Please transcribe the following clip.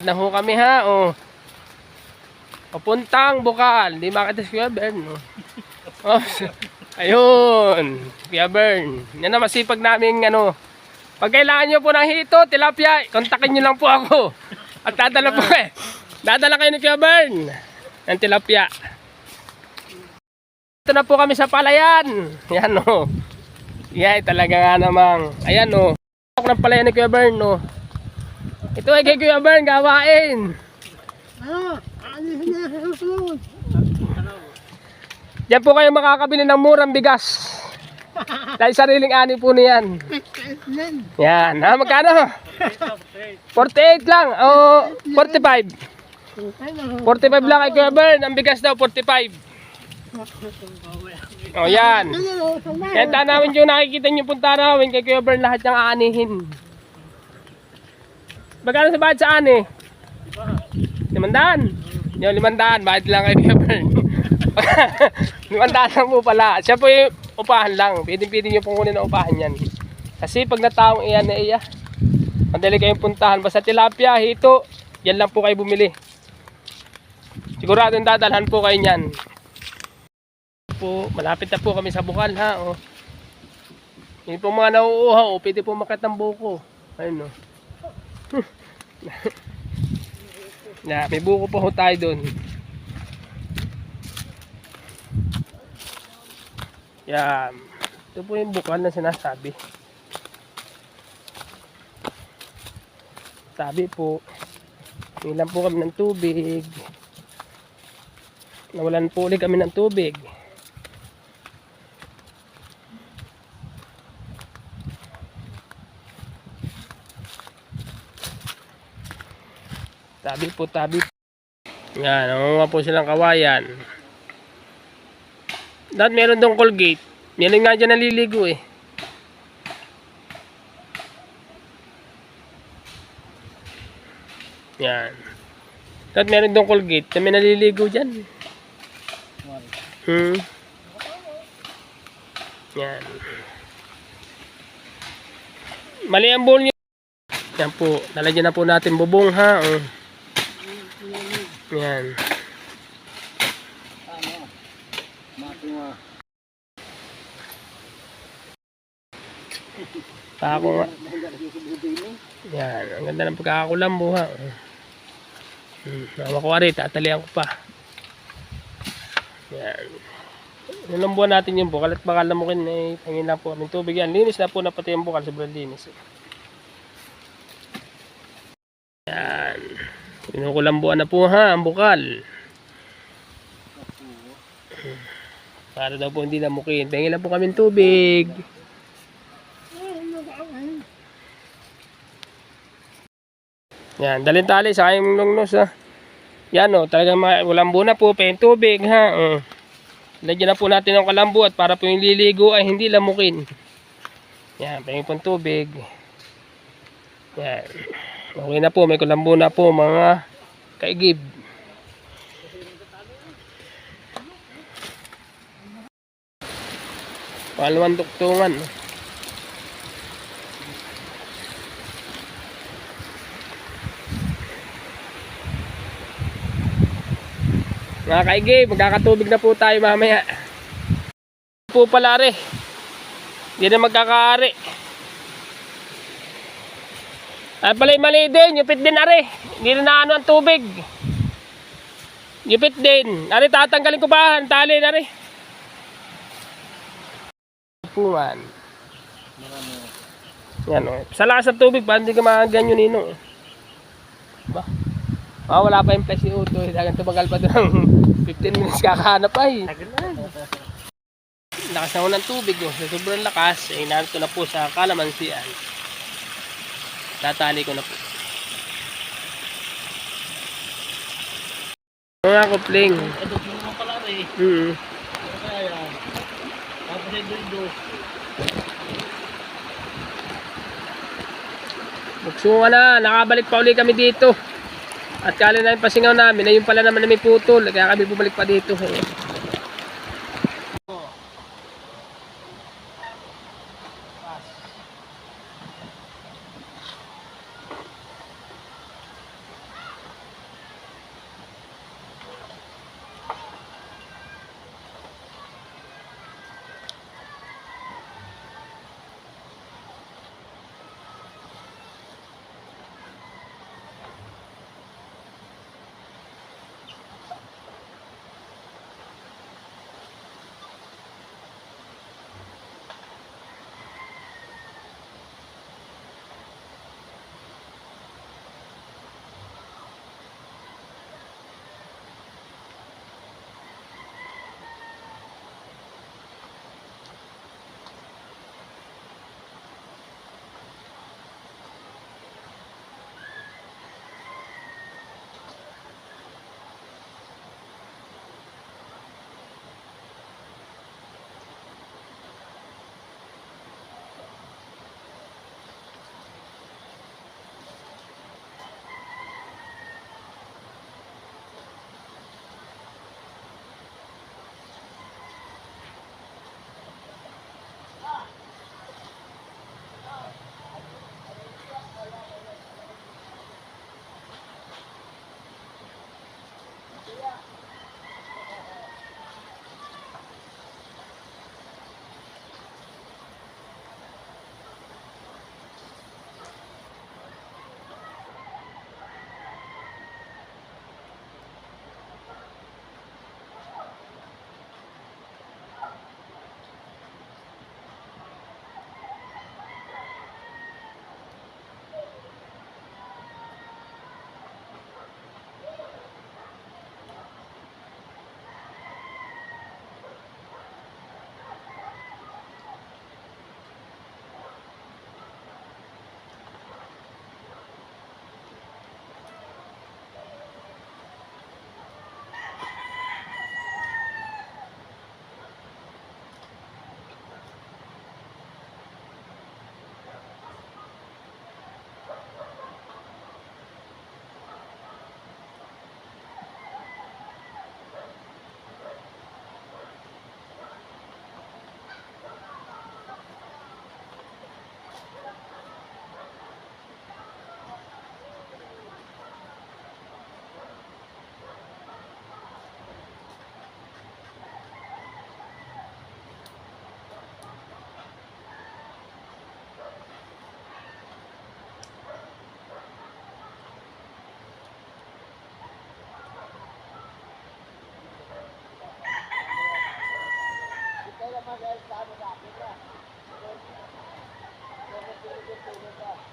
Na ho kami ha, oh. Papuntang Bukal. Di makita si Kuya Bern, no? Oh, ayun. Kuya Bern. Yan na masipag naming ano. Pag kailangan nyo po ng hito, tilapia, kontakin nyo lang po ako. At dadala po eh. Dadala kayo ni Kuya Bern ng tilapia. Ito na po kami sa palayan. Yan o. Yan talaga nga namang. Ayan o. Ako ng palayan ni Kuya Bern o. Ito ay kay Kuya Bern gawain. Diyan po kayo makakabili ng murang bigas. Dahil sariling ani po niyan. Yan. Ha, magkano? 48 lang. O 45. 45 lang kay Kuya Bern. Ang bigas daw 45. O yan. Yan tanawin yung nakikita nyo pong tanawin kay Kuya Bern lahat ng aanihin. Magkano sa bayad sa ani? 500. Yung 500. Bayad lang kay Kuya Bern. 500 lang po pala. Siya po yung upahan lang. Pwede nyo pong kunin na upahan yan. Kasi pag nataong iyan na iya, madali kayong puntahan. Basta tilapia, hito, yan lang po kayo bumili. Siguradong dadalhan po kayo yan. Po, malapit na po kami sa Bukal ha. Oh. Yung po mga nauuhaw, oh, pwede po makat ng buko. Ayun o. Oh. Yeah, may buko po tayo doon. Yan. Ito po yung Bukal na sinasabi. Sabi po, nilang po kami ng tubig. Nawalan po ulit kami ng tubig. Tabi po, tabi po. Yan, nangunga po silang kawayan. Dahil meron doon Colgate. Meron nga dyan naliligo eh. Yan. Dahil meron doon Colgate. Na may naliligo dyan. Yan. Mali ang bowl nyo. Yan po. Nalagyan na po natin bubong ha. Yan. Tako nga. Yan. Ang ganda ng pagkakakulambo ha. Nawa ko rin. Tatalian ko pa. Yan. Nilambuan natin yung bukal at bakal na mukin eh. Pangin na po kami tubig yan. Linis na po na pati yung bukal. Sobrang linis. Yan. Pinukulambuan na po ha ang bukal. Para daw po hindi namukin. Pangin lang po kami tubig. Yan. Dalhin tali sa kayong lungnos ha. Yan o. Talagang kulambo na po. Pangin tubig ha. Lagyan na po natin ng kalambo at para po yung liligo ay hindi lamukin. Yan. Pangin po tubig. Yan. Okay na po. May kalambo na po mga kaigib. Palawang tuktungan. Mga kaigib, magkakatubig na po tayo mamaya. Po pala re. Hindi na magkakaari. Ay pala mali din, yupit din are. Hindi na naano ang tubig. Yupit din. Are tatanggalin ko pa, ang tali na re. Puman. Yan o. Sa lakas ng tubig pa, hindi ka makaganyo nino. Ba? Wala pa yung flash ni Uto. Dagan tumagal pa doon. 15 minutes kakahanap ay. Lakas na ho ng tubig. Oh. Sa sobrang lakas, eh, narito na po sa kalamansian. Tatali ko na po. Mga kupling. Buksungan na. Nakabalik pa uli kami dito. At kala na yung pasingaw namin, ayun pala naman na may putol. Kaya kami bumalik pa dito. Pero pwede din po nito.